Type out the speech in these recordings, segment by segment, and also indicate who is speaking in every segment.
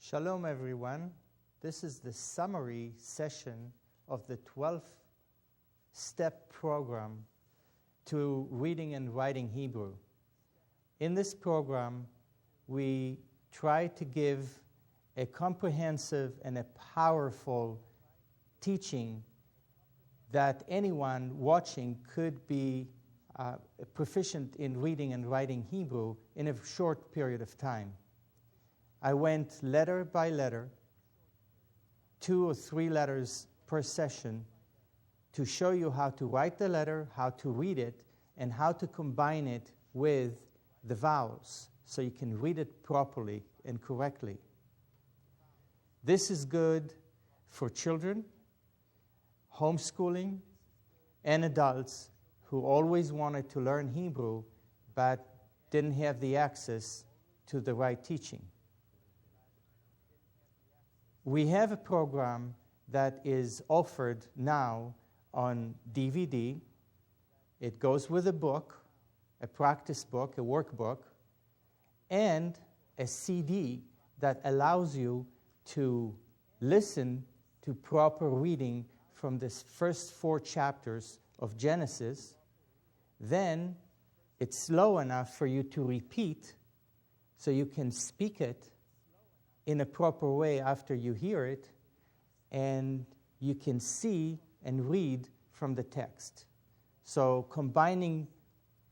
Speaker 1: Shalom, everyone. This is the summary session of the 12-step program to reading and writing Hebrew. In this program, we try to give a comprehensive and a powerful teaching that anyone watching could be proficient in reading and writing Hebrew in a short period of time. I went letter by letter, 2 or 3 letters per session, to show you how to write the letter, how to read it, and how to combine it with the vowels so you can read it properly and correctly. This is good for children, homeschooling, and adults who always wanted to learn Hebrew but didn't have the access to the right teaching. We have a program that is offered now on DVD. It goes with a book, a practice book, a workbook, and a CD that allows you to listen to proper reading from the first 4 chapters of Genesis. Then it's slow enough for you to repeat so you can speak it in a proper way after you hear it, and you can see and read from the text. So combining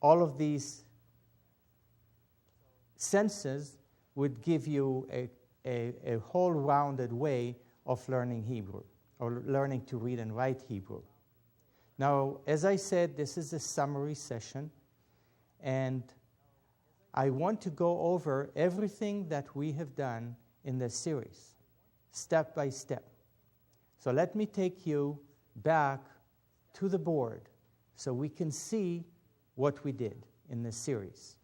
Speaker 1: all of these senses would give you a whole rounded way of learning Hebrew, or learning to read and write Hebrew. Now, as I said, this is a summary session, and I want to go over everything that we have done in this series, step by step. So let me take you back to the board so we can see what we did in this series.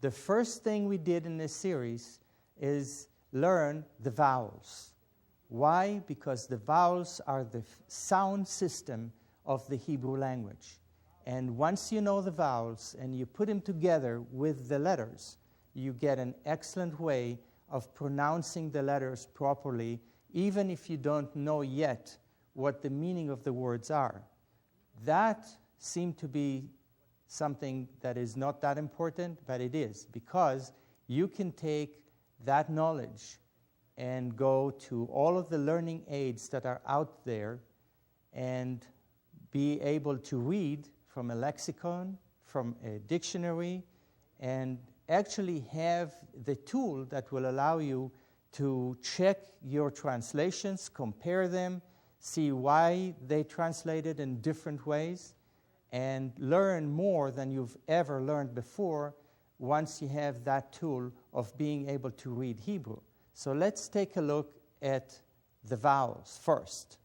Speaker 1: The first thing we did in this series is learn the vowels. Why? Because the vowels are the sound system of the Hebrew language. And once you know the vowels and you put them together with the letters, you get an excellent way of pronouncing the letters properly, even if you don't know yet what the meaning of the words are. That seemed to be something that is not that important, but it is, because you can take that knowledge and go to all of the learning aids that are out there and be able to read from a lexicon, from a dictionary, and actually have the tool that will allow you to check your translations, compare them, see why they translated in different ways, and learn more than you've ever learned before once you have that tool of being able to read Hebrew. So let's take a look at the vowels first.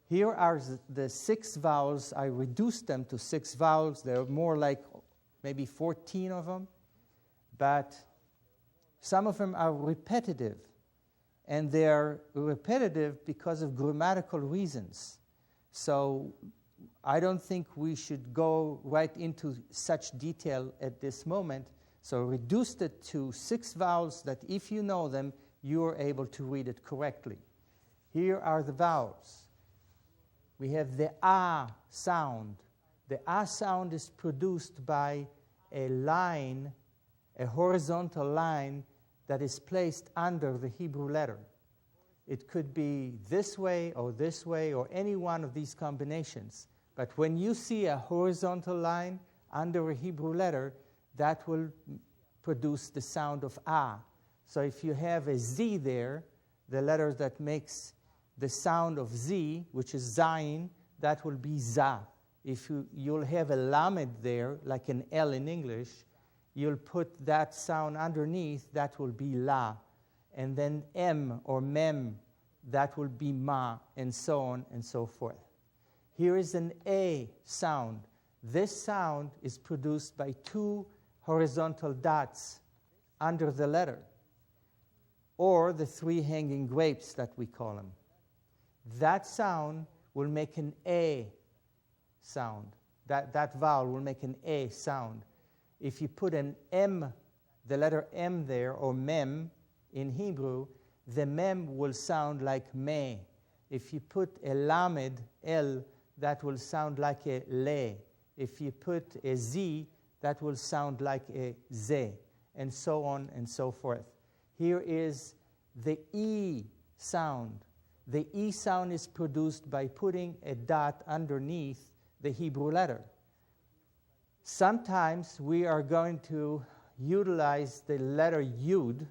Speaker 1: Here are the 6 vowels. I reduced them to 6 vowels. There are more like maybe 14 of them. But some of them are repetitive. And they're repetitive because of grammatical reasons. So I don't think we should go right into such detail at this moment. So reduced it to 6 vowels that if you know them, you are able to read it correctly. Here are the vowels. We have the ah sound. The ah sound is produced by a line, a horizontal line that is placed under the Hebrew letter. It could be this way, or any one of these combinations. But when you see a horizontal line under a Hebrew letter, that will produce the sound of ah. So if you have a Z there, the letter that makes the sound of Z, which is Zayin, that will be Za. If you'll have a Lamed there, like an L in English, you'll put that sound underneath, that will be La. And then M or Mem, that will be Ma, and so on and so forth. Here is an A sound. This sound is produced by 2 horizontal dots under the letter, or the 3 hanging grapes that we call them. That sound will make an A sound. that vowel will make an A sound. If you put an M, the letter M there, or mem in Hebrew, the mem will sound like me. If you put a lamed, L, that will sound like a le. If you put a Z, that will sound like a ze, and so on and so forth. Here is the E sound. The E sound is produced by putting a dot underneath the Hebrew letter. Sometimes we are going to utilize the letter Yud,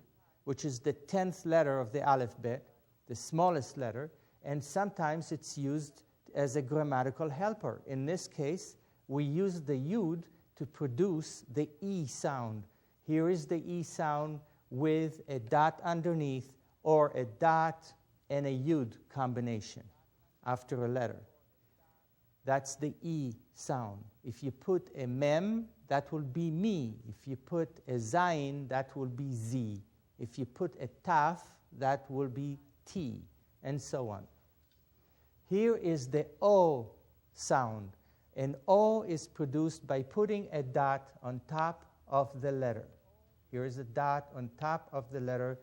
Speaker 1: which is the 10th letter of the Aleph Bet, the smallest letter, and sometimes it's used as a grammatical helper. In this case, we use the Yud to produce the E sound. Here is the E sound with a dot underneath, or a dot and a Yud combination after a letter. That's the E sound. If you put a mem, that will be me. If you put a zayin, that will be z. If you put a taf, that will be t, and so on. Here is the O sound. An O is produced by putting a dot on top of the letter. Here is a dot on top of the letter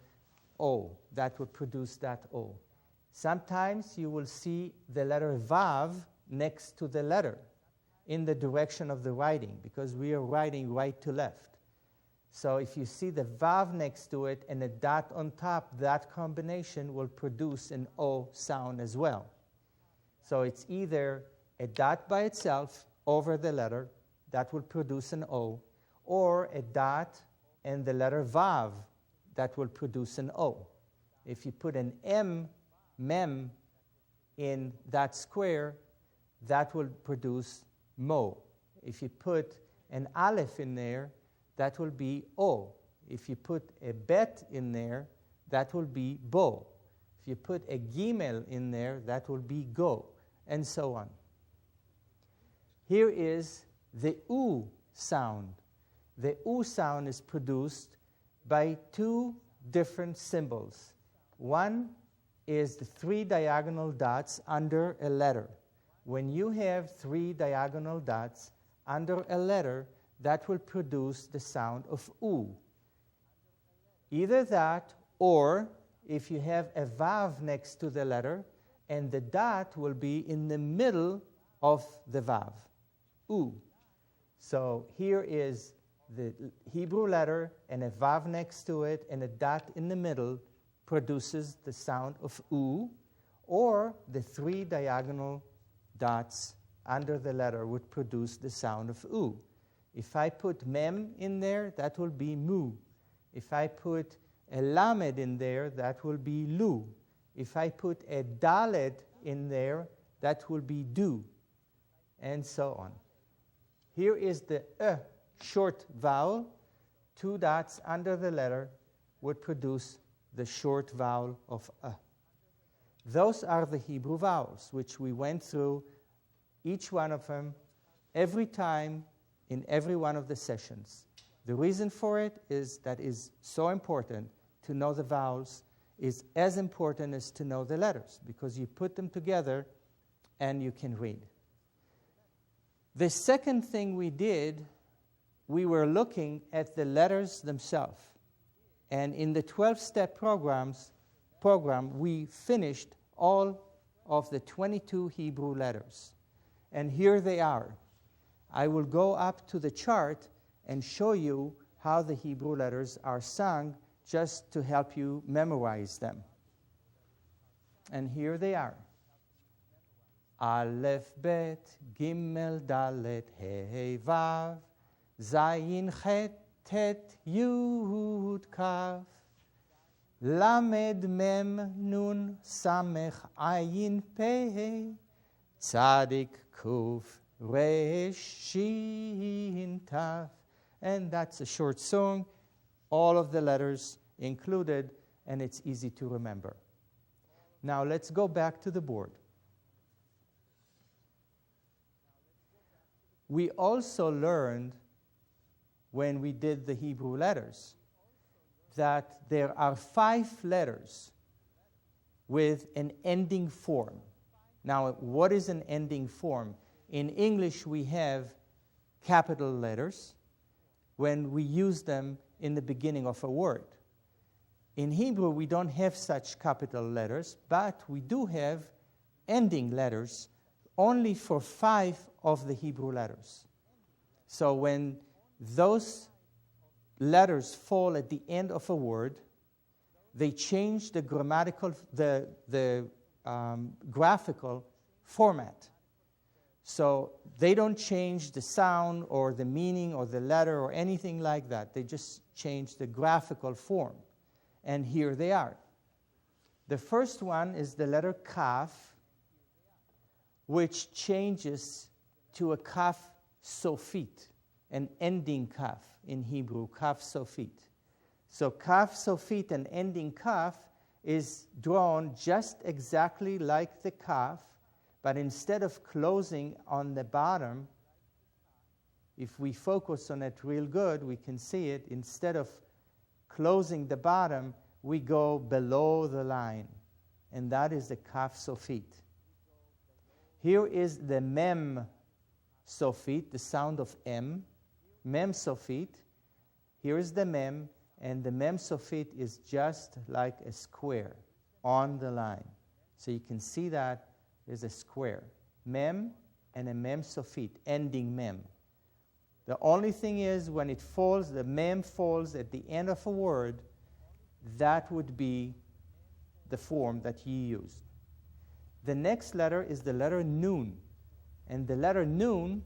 Speaker 1: O. That will produce that O. Sometimes you will see the letter Vav next to the letter in the direction of the writing, because we are writing right to left. So if you see the Vav next to it and a dot on top, that combination will produce an O sound as well. So it's either a dot by itself over the letter, that will produce an O, or a dot and the letter Vav, that will produce an O. If you put an M, mem, in that square, that will produce mo. If you put an aleph in there, that will be o. If you put a bet in there, that will be bo. If you put a gimel in there, that will be go, and so on. Here is the u sound. The u sound is produced by two different symbols. One is the three diagonal dots under a letter. When you have three diagonal dots under a letter, that will produce the sound of u. Either that, or if you have a vav next to the letter, and the dot will be in the middle of the vav, u. So here is the Hebrew letter and a vav next to it and a dot in the middle produces the sound of u, or the three diagonal dots under the letter would produce the sound of u. If I put mem in there, that will be mu. If I put a lamed in there, that will be lu. If I put a dalet in there, that will be du, and so on. Here is the short vowel. Two dots under the letter would produce the short vowel of a. Those are the Hebrew vowels, which we went through each one of them every time in every one of the sessions. The reason for it is that is so important to know the vowels, is as important as to know the letters, because you put them together and you can read. The second thing we did, we were looking at the letters themselves. And in the 12-step program, we finished all of the 22 Hebrew letters. And here they are. I will go up to the chart and show you how the Hebrew letters are sung, just to help you memorize them. And here they are. Aleph Bet, Gimel Dalet He Vav, Zayin Chet Tet Yud Kaf, Lamed Mem Nun Samech Ayin Pei, Tzadik Kuf Resh Shin Taf. And that's a short song, all of the letters included, and it's easy to remember. Now let's go back to the board. We also learned, when we did the Hebrew letters, that there are 5 letters with an ending form. Now, what is an ending form? In English, we have capital letters when we use them in the beginning of a word. In Hebrew, we don't have such capital letters, but we do have ending letters only for 5 of the Hebrew letters. So when those letters fall at the end of a word, they change the graphical format. So they don't change the sound or the meaning or the letter or anything like that. They just change the graphical form. And here they are. The first one is the letter Kaf, which changes to a Kaf Sofit, an ending Kaf in Hebrew, Kaf Sofit. So Kaf Sofit, an ending Kaf, is drawn just exactly like the Kaf, but instead of closing on the bottom, if we focus on it real good, we can see it. Instead of closing the bottom, we go below the line, and that is the Kaf Sofit. Here is the Mem Sofit, the sound of M, Mem Sofit. Here is the Mem, and the Mem Sofit is just like a square on the line. So you can see that is a square. Mem and a Mem Sofit, ending Mem. The only thing is when it falls, the Mem falls at the end of a word, that would be the form that you use. The next letter is the letter Nun. And the letter Nun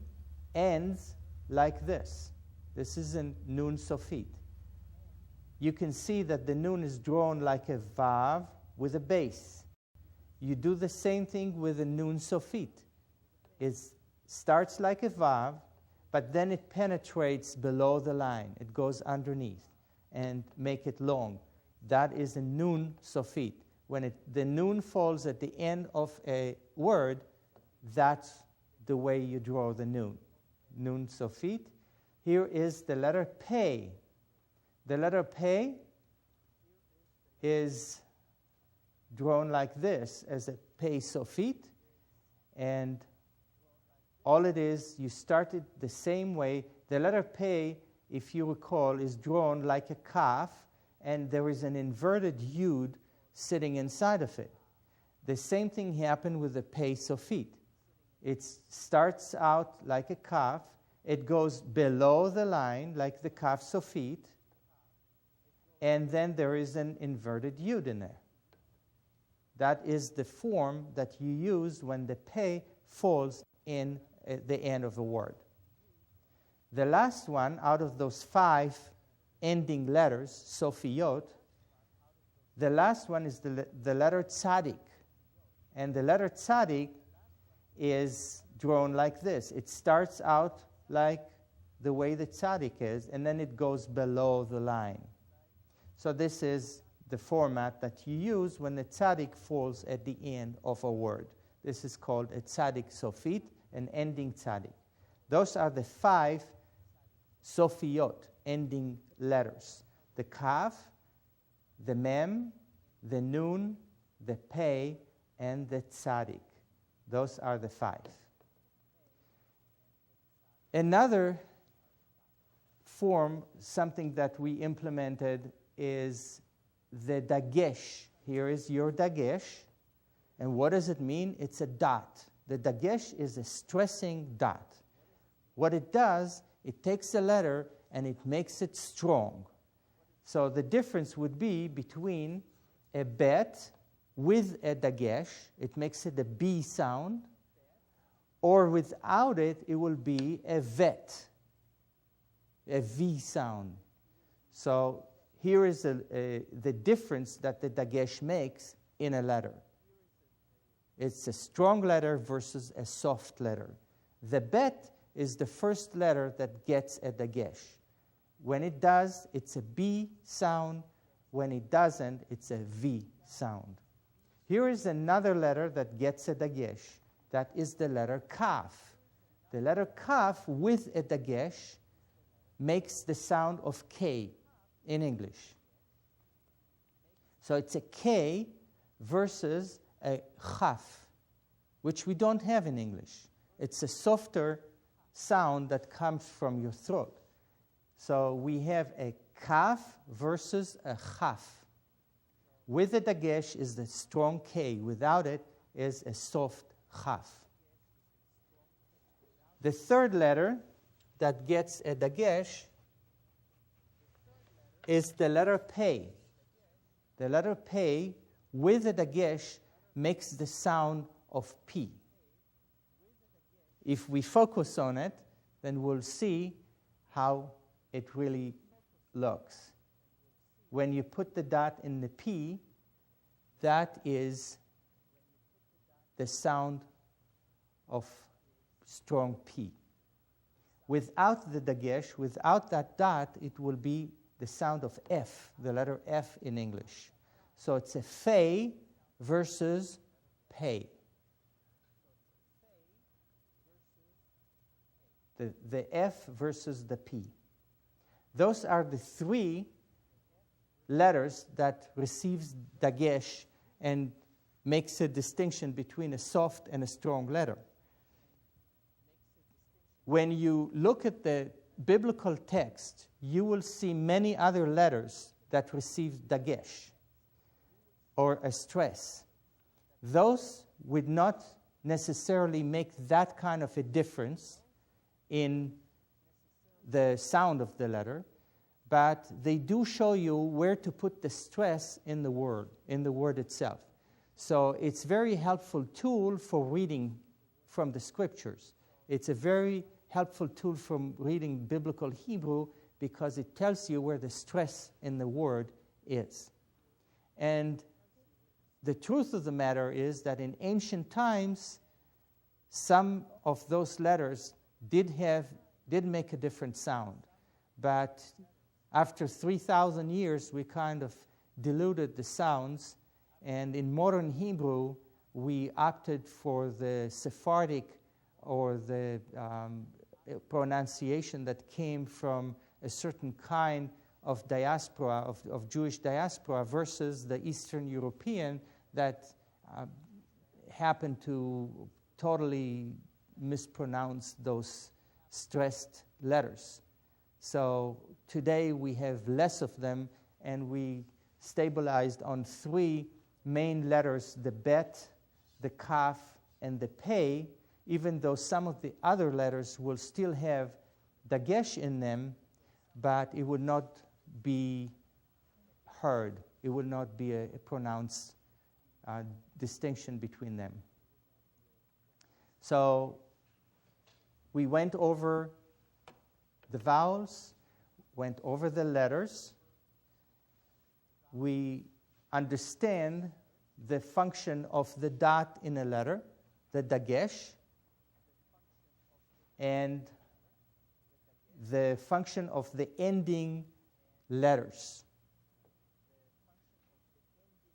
Speaker 1: ends like this. This is a Nun Sofit. You can see that the Nun is drawn like a Vav with a base. You do the same thing with a Nun Sofit. It starts like a Vav, but then it penetrates below the line. It goes underneath and make it long. That is a Nun Sofit. When the Nun falls at the end of a word, that's the way you draw the Nun. Nun Sofit. Here is the letter Pei. The letter Pei is drawn like this, as a Pei Sofit. And all it is, you start it the same way. The letter Pei, if you recall, is drawn like a Kaf, and there is an inverted Yud sitting inside of it. The same thing happened with the Pei Sofit. It starts out like a Kaf. It goes below the line like the Kaf Sofit. And then there is an inverted Yud in there. That is the form that you use when the Pei falls in the end of a word. The last one out of those 5 ending letters, Sofiyot, the last one is the letter Tzadik. And the letter Tzadik is drawn like this. It starts out like the way the Tzadik is, and then it goes below the line. So this is the format that you use when the Tzadik falls at the end of a word. This is called a Tzadik Sofit, an ending Tzadik. Those are the 5 Sofiyot, ending letters. The Kaf, the Mem, the Nun, the Pei, and the Tzadik. Those are the 5. Another form, something that we implemented, is the Dagesh. Here is your Dagesh. And what does it mean? It's a dot. The Dagesh is a stressing dot. What it does, it takes a letter and it makes it strong. So the difference would be between a bet with a Dagesh, it makes it a B sound, or without it, it will be a vet, a V sound. So here is the difference that the Dagesh makes in a letter. It's a strong letter versus a soft letter. The bet is the first letter that gets a Dagesh. When it does, it's a B sound. When it doesn't, it's a V sound. Here is another letter that gets a Dagesh. That is the letter Kaf. The letter Kaf with a Dagesh makes the sound of K in English. So it's a K versus a Chaf, which we don't have in English. It's a softer sound that comes from your throat. So we have a kaf versus a chaf. With the dagesh is the strong K. Without it is a soft chaf. The third letter that gets a dagesh is the letter pei. The letter pei with the dagesh makes the sound of P. If we focus on it, then we'll see how it really looks. When you put the dot in the P, that is the sound of strong P. Without the dagesh, without that dot, it will be the sound of F, the letter F in English. So it's a fei versus pei. The F versus the P. Those are the three letters that receives dagesh and makes a distinction between a soft and a strong letter. When you look at the biblical text, you will see many other letters that receive dagesh or a stress. Those would not necessarily make that kind of a difference in the sound of the letter, but they do show you where to put the stress in the word itself. So it's a very helpful tool for reading from the scriptures. It's a very helpful tool from reading biblical Hebrew because it tells you where the stress in the word is. And the truth of the matter is that in ancient times, some of those letters did make a different sound. But after 3,000 years, we kind of diluted the sounds. And in modern Hebrew, we opted for the Sephardic or the pronunciation that came from a certain kind of diaspora, of Jewish diaspora, versus the Eastern European that happened to totally mispronounce those stressed letters. So today we have less of them, and we stabilized on three main letters, the bet, the kaf, and the pei, even though some of the other letters will still have dagesh in them, but it would not be heard. It will not be a pronounced distinction between them. So we went over the vowels, went over the letters. We understand the function of the dot in a letter, the dagesh, and the function of the ending letters.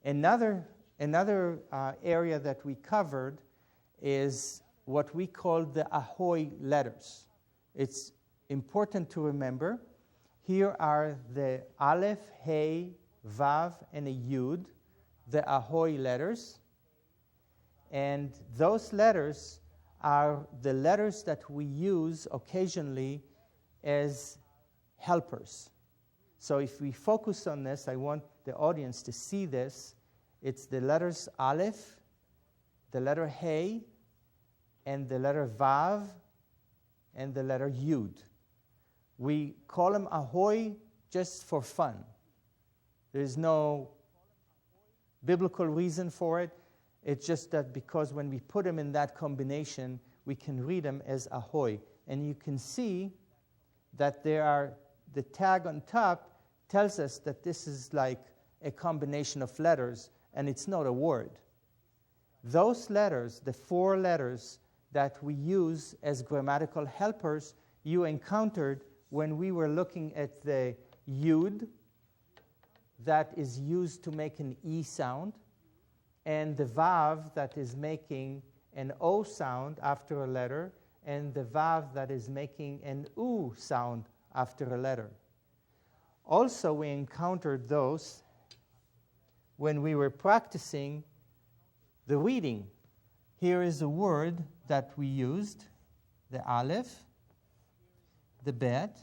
Speaker 1: Another area that we covered is what we call the ahoy letters. It's important to remember. Here are the aleph, hey, vav, and a yud, the ahoy letters. And those letters are the letters that we use occasionally as helpers. So if we focus on this, I want the audience to see this. It's the letters aleph, the letter hey, and the letter vav, and the letter yud. We call them ahoy just for fun. There's no biblical reason for it. It's just that because when we put them in that combination, we can read them as ahoy. And you can see that the tag on top tells us that this is like a combination of letters, and it's not a word. Those letters, the four letters that we use as grammatical helpers, you encountered when we were looking at the yud that is used to make an E sound, and the vav that is making an O sound after a letter, and the vav that is making an U sound after a letter. Also, we encountered those when we were practicing the reading. Here is a word that we used. the Aleph, the Bet,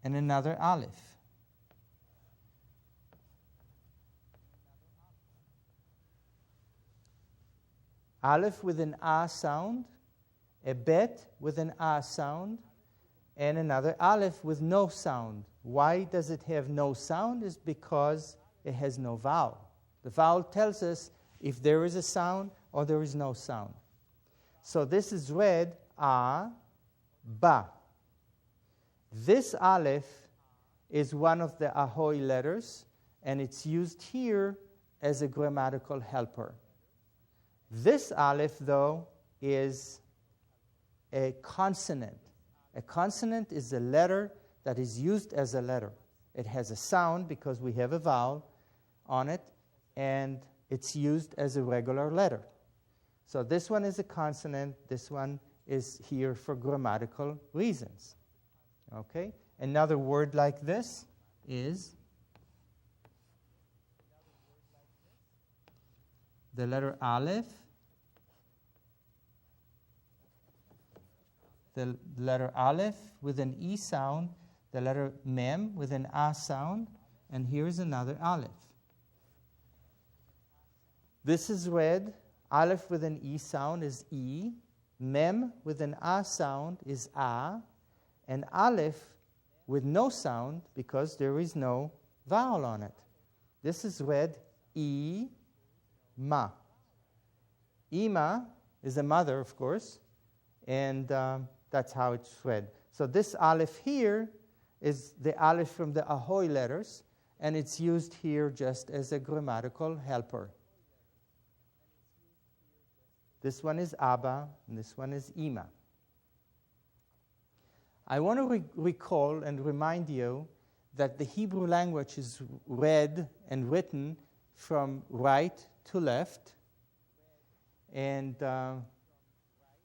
Speaker 1: and another Aleph. Aleph with an A sound, a Bet with an A sound, and another Aleph with no sound. Why does it have no sound? Is because it has no vowel. The vowel tells us if there is a sound or there is no sound. So this is read A, Ba. This Aleph is one of the Ahoy letters, and it's used here as a grammatical helper. This Aleph, though, is a consonant. A consonant is a letter that is used as a letter. It has a sound because we have a vowel on it, and it's used as a regular letter. So this one is a consonant. This one is here for grammatical reasons. Okay? Another word like this is the letter Aleph, the letter Aleph with an E sound, the letter Mem with an A sound, and here's another Aleph. This is read, Aleph with an E sound is E, Mem with an A sound is A, and Aleph with no sound because there is no vowel on it. This is read E, Ma. Ima is a mother, of course, and that's how it's read. So this Aleph here is the Aleph from the Ahoy letters, and it's used here just as a grammatical helper. This one is Abba, and this one is Ima. I want to recall and remind you that the Hebrew language is read and written from right to left. And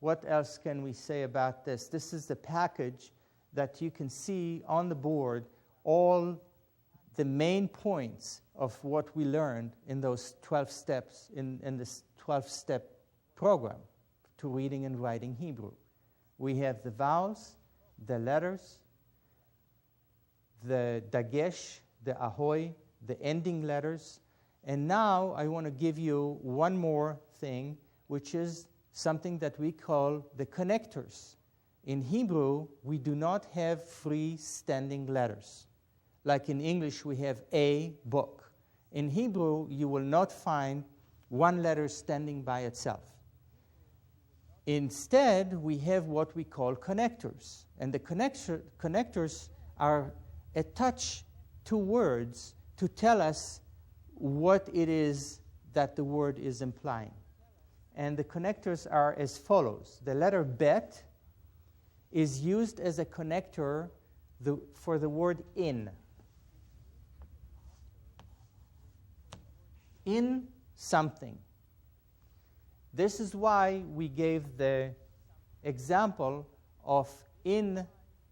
Speaker 1: what else can we say about this? This is the package that you can see on the board, all the main points of what we learned in those 12 steps, in this 12-step program to reading and writing Hebrew. We have the vowels, the letters, the dagesh, the ahoy, the ending letters. And now I want to give you one more thing, which is something that we call the connectors. In Hebrew, we do not have freestanding letters. Like in English, we have a book. In Hebrew, you will not find one letter standing by itself. Instead, we have what we call connectors. And the connectors are attached to words to tell us what it is that the word is implying. And the connectors are as follows. The letter Bet is used as a connector for the word in. In something. This is why we gave the example of in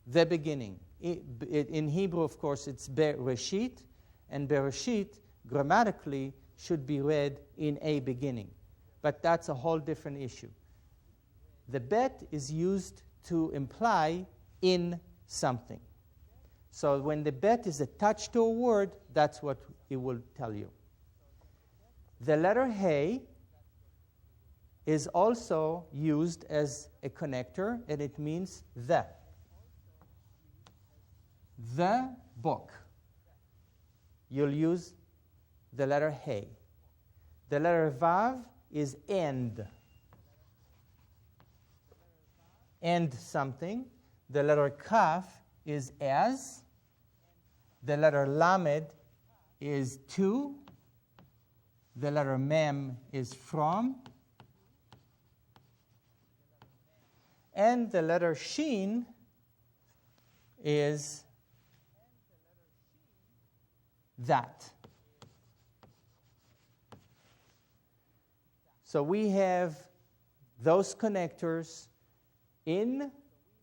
Speaker 1: the beginning. In Hebrew, of course, it's Bereshit, and Bereshit grammatically should be read in a beginning. But that's a whole different issue. The Bet is used to imply in something. So when the Bet is attached to a word, that's what it will tell you. The letter Hey is also used as a connector, and it means the. The book. You'll use the letter Hey. The letter Vav is end. End something. The letter Kaf is as. The letter Lamed is to. The letter Mem is from. And the letter Shin is that. So we have those connectors in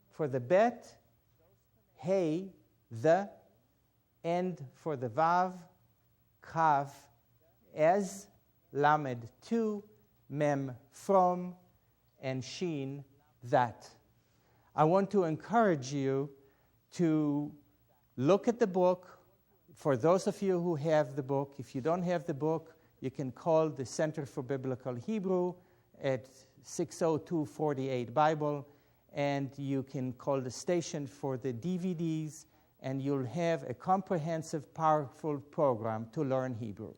Speaker 1: for the Bet, Hey, the, and for the Vav, Kaf, as, Lamed, to, Mem, from, and sheen that. I want to encourage you to look at the book. For those of you who have the book, if you don't have the book, you can call the Center for Biblical Hebrew at 602-48 Bible, and you can call the station for the DVDs, and you'll have a comprehensive, powerful program to learn Hebrew.